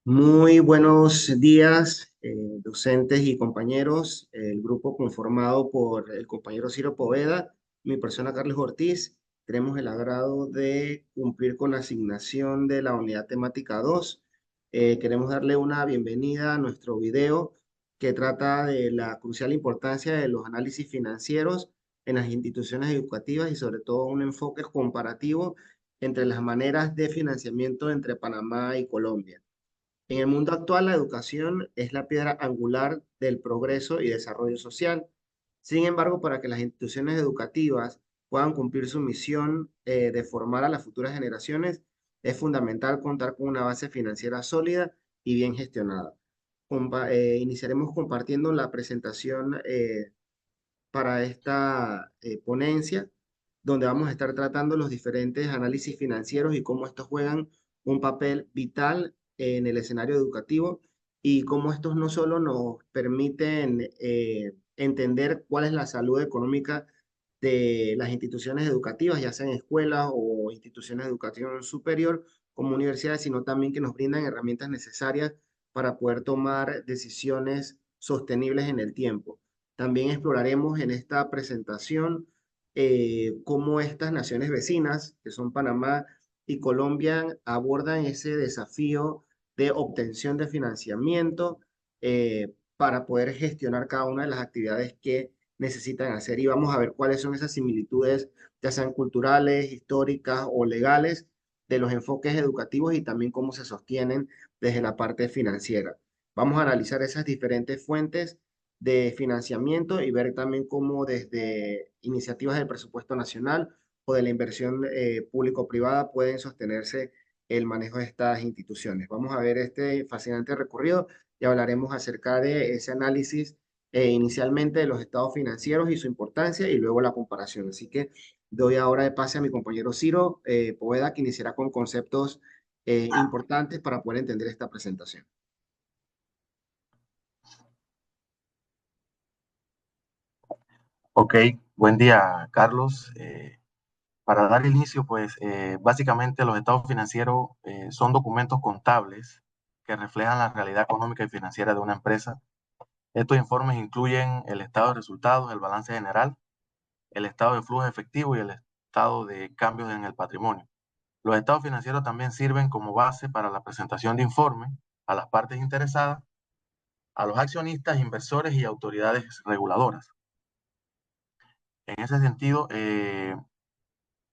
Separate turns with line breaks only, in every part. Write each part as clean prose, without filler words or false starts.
Muy buenos días, docentes y compañeros. El grupo conformado por el compañero Ciro Poveda, mi persona Carlos Ortiz, tenemos el agrado de cumplir con la asignación de la unidad temática 2. Queremos darle una bienvenida a nuestro video que trata de la crucial importancia de los análisis financieros en las instituciones educativas y sobre todo un enfoque comparativo entre las maneras de financiamiento entre Panamá y Colombia. En el mundo actual, la educación es la piedra angular del progreso y desarrollo social. Sin embargo, para que las instituciones educativas puedan cumplir su misión de formar a las futuras generaciones, es fundamental contar con una base financiera sólida y bien gestionada. Iniciaremos compartiendo la presentación para esta ponencia, donde vamos a estar tratando los diferentes análisis financieros y cómo estos juegan un papel vital en el escenario educativo y cómo estos no solo nos permiten entender cuál es la salud económica de las instituciones educativas, ya sean escuelas o instituciones de educación superior como universidades, sino también que nos brindan herramientas necesarias para poder tomar decisiones sostenibles en el tiempo. También exploraremos en esta presentación cómo estas naciones vecinas, que son Panamá y Colombia, abordan ese desafío de obtención de financiamiento para poder gestionar cada una de las actividades que necesitan hacer. Y vamos a ver cuáles son esas similitudes, ya sean culturales, históricas o legales, de los enfoques educativos y también cómo se sostienen desde la parte financiera. Vamos a analizar esas diferentes fuentes de financiamiento y ver también cómo desde iniciativas del presupuesto nacional o de la inversión público-privada pueden sostenerse el manejo de estas instituciones. Vamos a ver este fascinante recorrido y hablaremos acerca de ese análisis inicialmente de los estados financieros y su importancia y luego la comparación. Así que doy ahora de pase a mi compañero Ciro Poveda, que iniciará con conceptos importantes para poder entender esta presentación.
Ok, buen día, Carlos. Para dar inicio, básicamente los estados financieros son documentos contables que reflejan la realidad económica y financiera de una empresa. Estos informes incluyen el estado de resultados, el balance general, el estado de flujo efectivo y el estado de cambios en el patrimonio. Los estados financieros también sirven como base para la presentación de informes a las partes interesadas, a los accionistas, inversores y autoridades reguladoras. En ese sentido,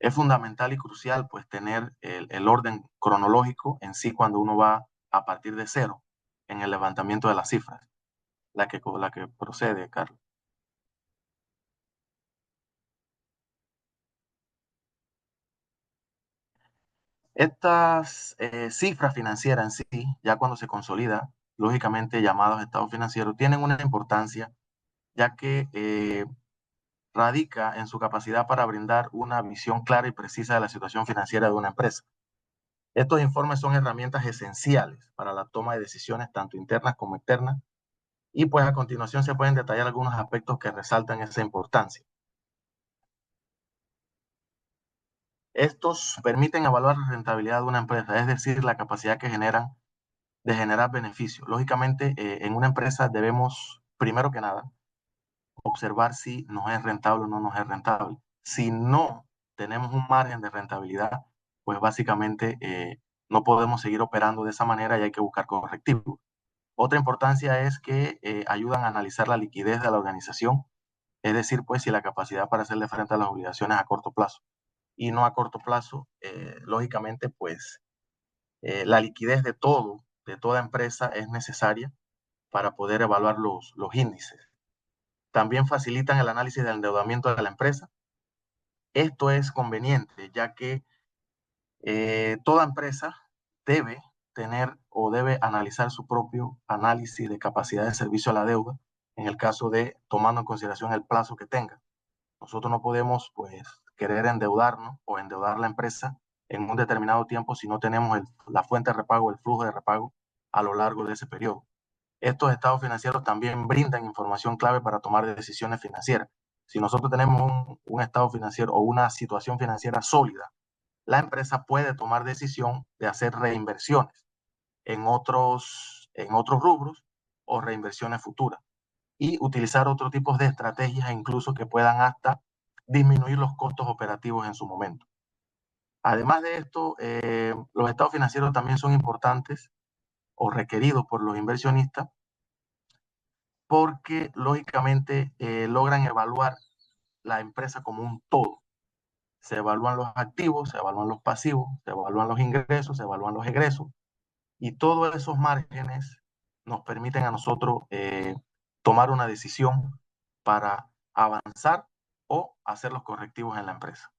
es fundamental y crucial pues tener el orden cronológico en sí cuando uno va a partir de cero en el levantamiento de las cifras, la que procede, Carlos. Estas cifras financieras en sí, ya cuando se consolida, lógicamente llamados estados financieros, tienen una importancia ya que radica en su capacidad para brindar una visión clara y precisa de la situación financiera de una empresa. Estos informes son herramientas esenciales para la toma de decisiones tanto internas como externas y pues a continuación se pueden detallar algunos aspectos que resaltan esa importancia. Estos permiten evaluar la rentabilidad de una empresa, es decir, la capacidad que generan de generar beneficios. Lógicamente, en una empresa debemos, primero que nada, observar si nos es rentable o no nos es rentable. Si no tenemos un margen de rentabilidad, pues básicamente no podemos seguir operando de esa manera y hay que buscar correctivos. Otra importancia es que ayudan a analizar la liquidez de la organización, es decir, pues si la capacidad para hacerle frente a las obligaciones a corto plazo y no a corto plazo, lógicamente, pues la liquidez de toda empresa es necesaria para poder evaluar los índices. También facilitan el análisis del endeudamiento de la empresa. Esto es conveniente, ya que toda empresa debe tener o debe analizar su propio análisis de capacidad de servicio a la deuda, en el caso de tomando en consideración el plazo que tenga. Nosotros no podemos, pues, querer endeudarnos o endeudar la empresa en un determinado tiempo si no tenemos la fuente de repago, el flujo de repago a lo largo de ese periodo. Estos estados financieros también brindan información clave para tomar decisiones financieras. Si nosotros tenemos un estado financiero o una situación financiera sólida, la empresa puede tomar decisión de hacer reinversiones. en otros rubros o reinversiones futuras. Y utilizar otro tipo de estrategias incluso que puedan hasta disminuir los costos operativos en su momento. Además de esto, los estados financieros también son importantes o requeridos por los inversionistas porque lógicamente logran evaluar la empresa como un todo. Se evalúan los activos, se evalúan los pasivos, se evalúan los ingresos, se evalúan los egresos y todos esos márgenes nos permiten a nosotros tomar una decisión para avanzar o hacer los correctivos en la empresa.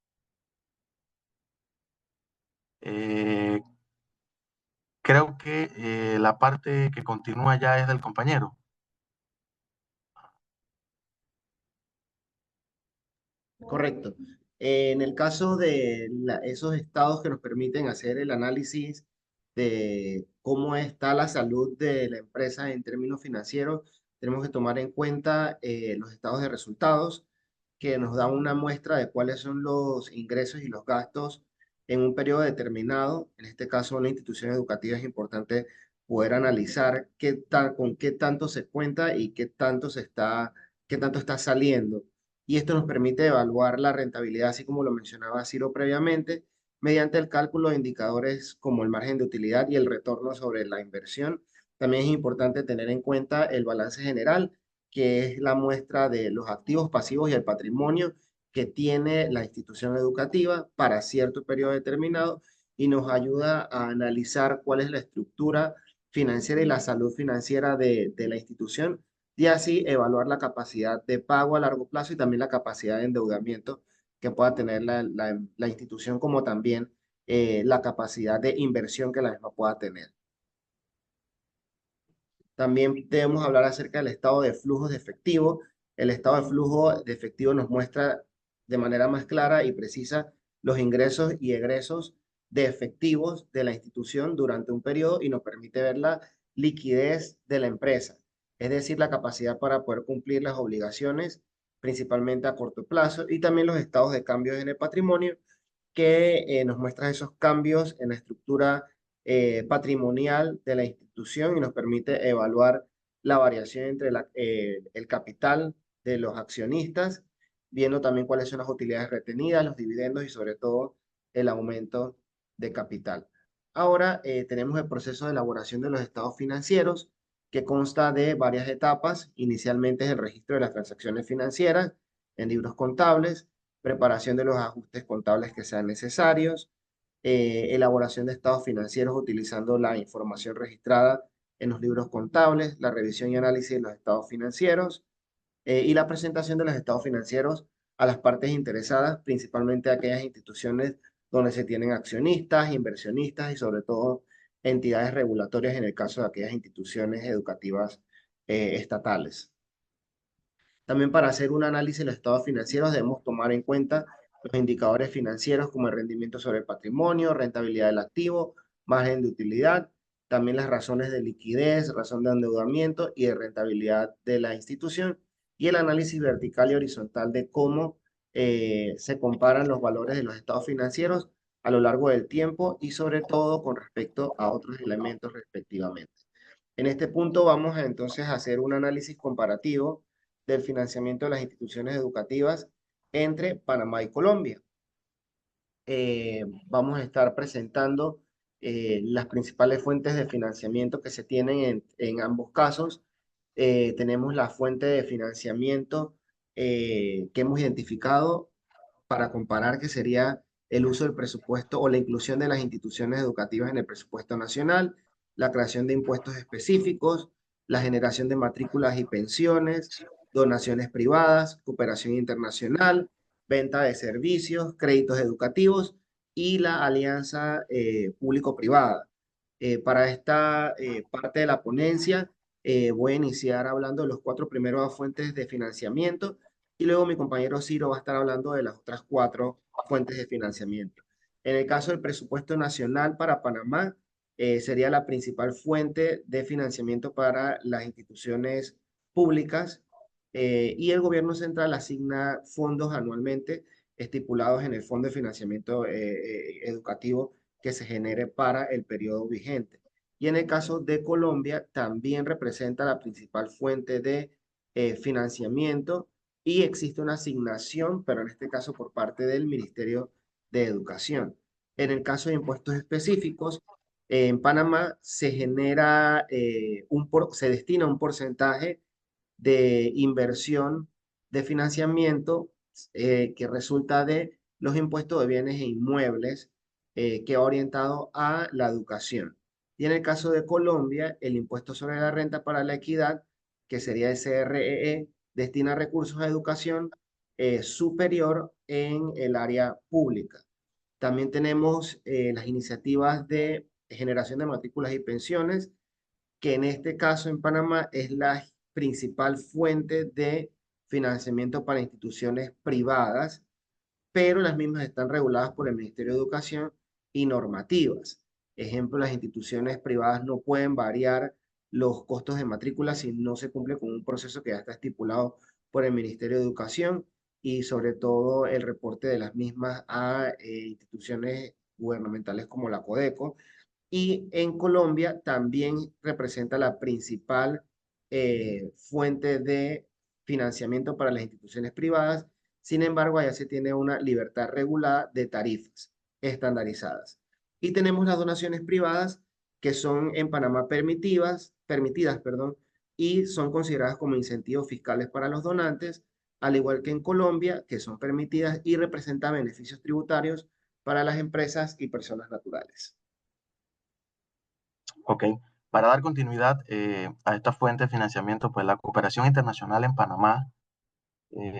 Creo que la parte que continúa ya es del compañero.
Correcto. En el caso de esos estados que nos permiten hacer el análisis de cómo está la salud de la empresa en términos financieros, tenemos que tomar en cuenta los estados de resultados que nos dan una muestra de cuáles son los ingresos y los gastos en un periodo determinado. En este caso, una institución educativa es importante poder analizar con qué tanto se cuenta y qué tanto está saliendo, y esto nos permite evaluar la rentabilidad, así como lo mencionaba Ciro previamente, mediante el cálculo de indicadores como el margen de utilidad y el retorno sobre la inversión. También es importante tener en cuenta el balance general, que es la muestra de los activos, pasivos y el patrimonio que tiene la institución educativa para cierto periodo determinado, y nos ayuda a analizar cuál es la estructura financiera y la salud financiera de la institución, y así evaluar la capacidad de pago a largo plazo y también la capacidad de endeudamiento que pueda tener la institución, como también la capacidad de inversión que la misma pueda tener. También debemos hablar acerca del estado de flujos de efectivo. El estado de flujo de efectivo nos muestra de manera más clara y precisa los ingresos y egresos de efectivos de la institución durante un periodo, y nos permite ver la liquidez de la empresa, es decir, la capacidad para poder cumplir las obligaciones, principalmente a corto plazo, y también los estados de cambios en el patrimonio, que nos muestra esos cambios en la estructura patrimonial de la institución y nos permite evaluar la variación entre el capital de los accionistas, viendo también cuáles son las utilidades retenidas, los dividendos y sobre todo el aumento de capital. Ahora tenemos el proceso de elaboración de los estados financieros, que consta de varias etapas. Inicialmente es el registro de las transacciones financieras en libros contables, preparación de los ajustes contables que sean necesarios, elaboración de estados financieros utilizando la información registrada en los libros contables, la revisión y análisis de los estados financieros, y la presentación de los estados financieros a las partes interesadas, principalmente a aquellas instituciones donde se tienen accionistas, inversionistas y sobre todo entidades regulatorias en el caso de aquellas instituciones educativas estatales. También, para hacer un análisis de los estados financieros, debemos tomar en cuenta los indicadores financieros como el rendimiento sobre el patrimonio, rentabilidad del activo, margen de utilidad, también las razones de liquidez, razón de endeudamiento y de rentabilidad de la institución, y el análisis vertical y horizontal de cómo se comparan los valores de los estados financieros a lo largo del tiempo y sobre todo con respecto a otros elementos respectivamente. En este punto vamos a entonces hacer un análisis comparativo del financiamiento de las instituciones educativas entre Panamá y Colombia. Vamos a estar presentando las principales fuentes de financiamiento que se tienen en ambos casos. Tenemos la fuente de financiamiento que hemos identificado para comparar, que sería el uso del presupuesto o la inclusión de las instituciones educativas en el presupuesto nacional, la creación de impuestos específicos, la generación de matrículas y pensiones, donaciones privadas, cooperación internacional, venta de servicios, créditos educativos y la alianza público-privada. Para esta parte de la ponencia voy a iniciar hablando de los cuatro primeros fuentes de financiamiento, y luego mi compañero Ciro va a estar hablando de las otras cuatro fuentes de financiamiento. En el caso del presupuesto nacional para Panamá, sería la principal fuente de financiamiento para las instituciones públicas, y el gobierno central asigna fondos anualmente estipulados en el Fondo de Financiamiento Educativo que se genere para el periodo vigente. Y en el caso de Colombia, también representa la principal fuente de financiamiento y existe una asignación, pero en este caso por parte del Ministerio de Educación. En el caso de impuestos específicos, en Panamá se genera, se destina un porcentaje de inversión de financiamiento que resulta de los impuestos de bienes e inmuebles que va orientado a la educación. Y en el caso de Colombia, el impuesto sobre la renta para la equidad, que sería SREE, destina recursos a educación superior en el área pública. También tenemos las iniciativas de generación de matrículas y pensiones, que en este caso en Panamá es la principal fuente de financiamiento para instituciones privadas, pero las mismas están reguladas por el Ministerio de Educación y normativas. Ejemplo, las instituciones privadas no pueden variar los costos de matrícula si no se cumple con un proceso que ya está estipulado por el Ministerio de Educación y sobre todo el reporte de las mismas a instituciones gubernamentales como la Codeco. Y en Colombia también representa la principal fuente de financiamiento para las instituciones privadas. Sin embargo, allá se tiene una libertad regulada de tarifas estandarizadas. Y tenemos las donaciones privadas que son en Panamá permitidas, perdón, y son consideradas como incentivos fiscales para los donantes, al igual que en Colombia, que son permitidas y representan beneficios tributarios para las empresas y personas naturales.
Ok, para dar continuidad a esta fuente de financiamiento, pues la cooperación internacional en Panamá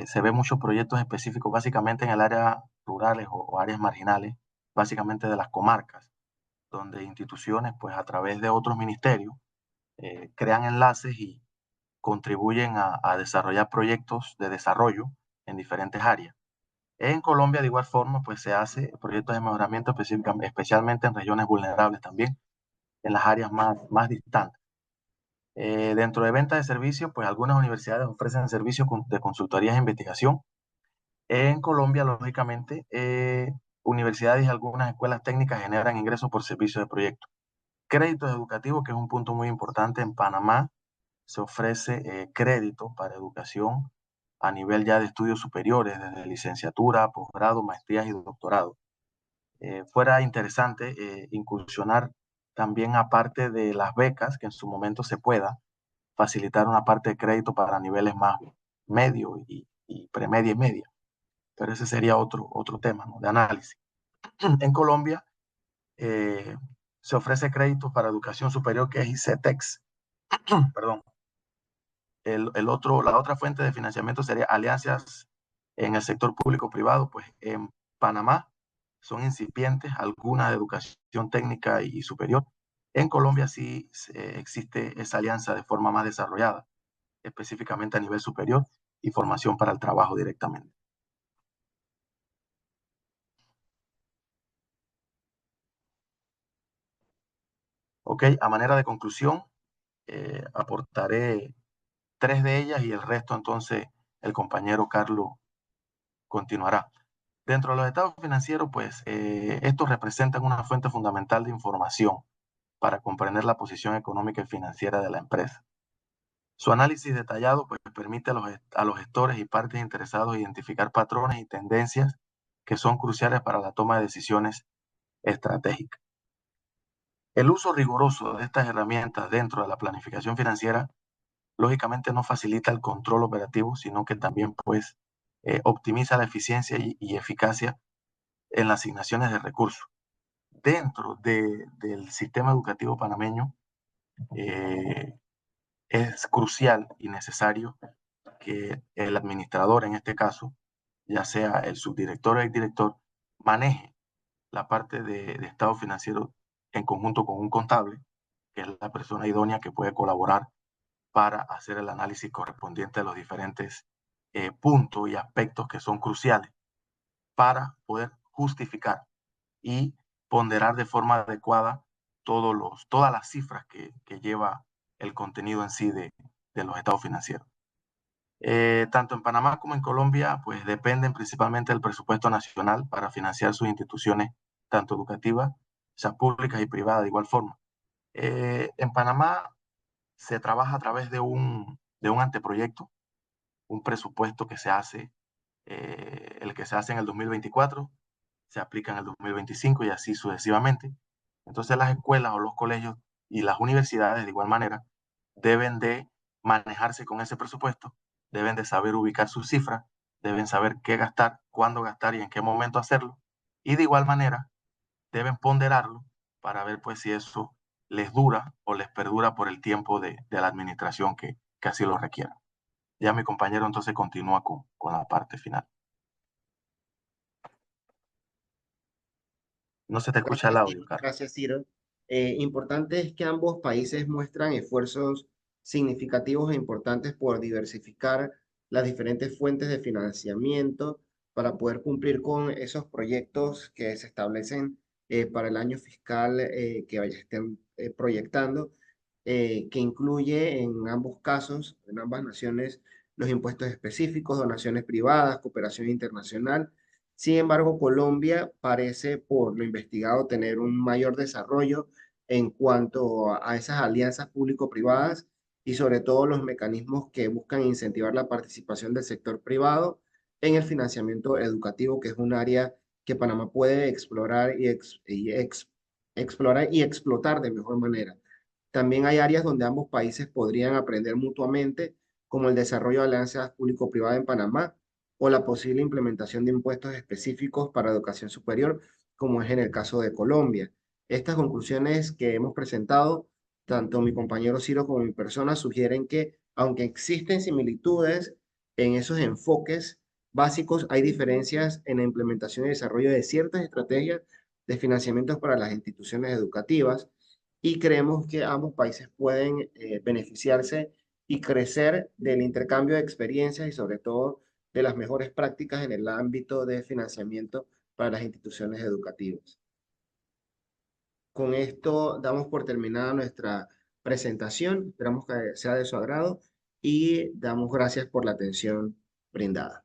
se ve muchos proyectos específicos básicamente en el área rurales o áreas marginales, básicamente de las comarcas, donde instituciones, pues a través de otros ministerios, crean enlaces y contribuyen a desarrollar proyectos de desarrollo en diferentes áreas. En Colombia, de igual forma, pues se hace proyectos de mejoramiento especialmente en regiones vulnerables también, en las áreas más distantes. Dentro de venta de servicios, pues algunas universidades ofrecen servicios de consultorías e investigación. En Colombia, lógicamente, universidades y algunas escuelas técnicas generan ingresos por servicios de proyectos. Créditos educativos, que es un punto muy importante en Panamá, se ofrece crédito para educación a nivel ya de estudios superiores, desde licenciatura, posgrado, maestrías y doctorado. Fuera interesante incursionar también, aparte de las becas, que en su momento se pueda, facilitar una parte de crédito para niveles más medio y premedia y media. Pero ese sería otro tema, ¿no?, de análisis. En Colombia eh, se ofrece crédito para educación superior, que es ICETEX. Perdón. La otra fuente de financiamiento sería alianzas en el sector público-privado. Pues en Panamá son incipientes, algunas de educación técnica y superior. En Colombia sí existe esa alianza de forma más desarrollada, específicamente a nivel superior y formación para el trabajo directamente. Ok, a manera de conclusión, aportaré 3 de ellas y el resto entonces el compañero Carlos continuará. Dentro de los estados financieros, pues estos representan una fuente fundamental de información para comprender la posición económica y financiera de la empresa. Su análisis detallado, pues, permite a los gestores y partes interesados identificar patrones y tendencias que son cruciales para la toma de decisiones estratégicas. El uso riguroso de estas herramientas dentro de la planificación financiera lógicamente no facilita el control operativo, sino que también, pues, optimiza la eficiencia y eficacia en las asignaciones de recursos. Dentro del sistema educativo panameño, eh, es crucial y necesario que el administrador, en este caso, ya sea el subdirector o el director, maneje la parte de estado financiero en conjunto con un contable, que es la persona idónea que puede colaborar para hacer el análisis correspondiente a los diferentes puntos y aspectos que son cruciales para poder justificar y ponderar de forma adecuada todas las cifras que lleva el contenido en sí de los estados financieros. Tanto en Panamá como en Colombia, pues dependen principalmente del presupuesto nacional para financiar sus instituciones, tanto educativas, sean públicas y privadas de igual forma. En Panamá se trabaja a través de un anteproyecto, un presupuesto que se hace, el que se hace en el 2024, se aplica en el 2025 y así sucesivamente. Entonces las escuelas o los colegios y las universidades de igual manera deben de manejarse con ese presupuesto, deben de saber ubicar sus cifras, deben saber qué gastar, cuándo gastar y en qué momento hacerlo. Y de igual manera deben ponderarlo para ver pues si eso les dura o les perdura por el tiempo de la administración que así lo requiera. Ya mi compañero entonces continúa con la parte final. No se te escucha el audio, Carlos.
Gracias, Ciro. Importante es que ambos países muestran esfuerzos significativos e importantes por diversificar las diferentes fuentes de financiamiento para poder cumplir con esos proyectos que se establecen para el año fiscal que estén proyectando, que incluye en ambos casos, en ambas naciones, los impuestos específicos, donaciones privadas, cooperación internacional. Sin embargo, Colombia parece, por lo investigado, tener un mayor desarrollo en cuanto a esas alianzas público-privadas y sobre todo los mecanismos que buscan incentivar la participación del sector privado en el financiamiento educativo, que es un área que Panamá puede explorar explorar y explotar de mejor manera. También hay áreas donde ambos países podrían aprender mutuamente, como el desarrollo de alianzas público-privadas en Panamá o la posible implementación de impuestos específicos para educación superior, como es en el caso de Colombia. Estas conclusiones que hemos presentado, tanto mi compañero Ciro como mi persona, sugieren que, aunque existen similitudes en esos enfoques básicos, hay diferencias en la implementación y desarrollo de ciertas estrategias de financiamiento para las instituciones educativas y creemos que ambos países pueden beneficiarse y crecer del intercambio de experiencias y sobre todo de las mejores prácticas en el ámbito de financiamiento para las instituciones educativas. Con esto damos por terminada nuestra presentación, esperamos que sea de su agrado y damos gracias por la atención brindada.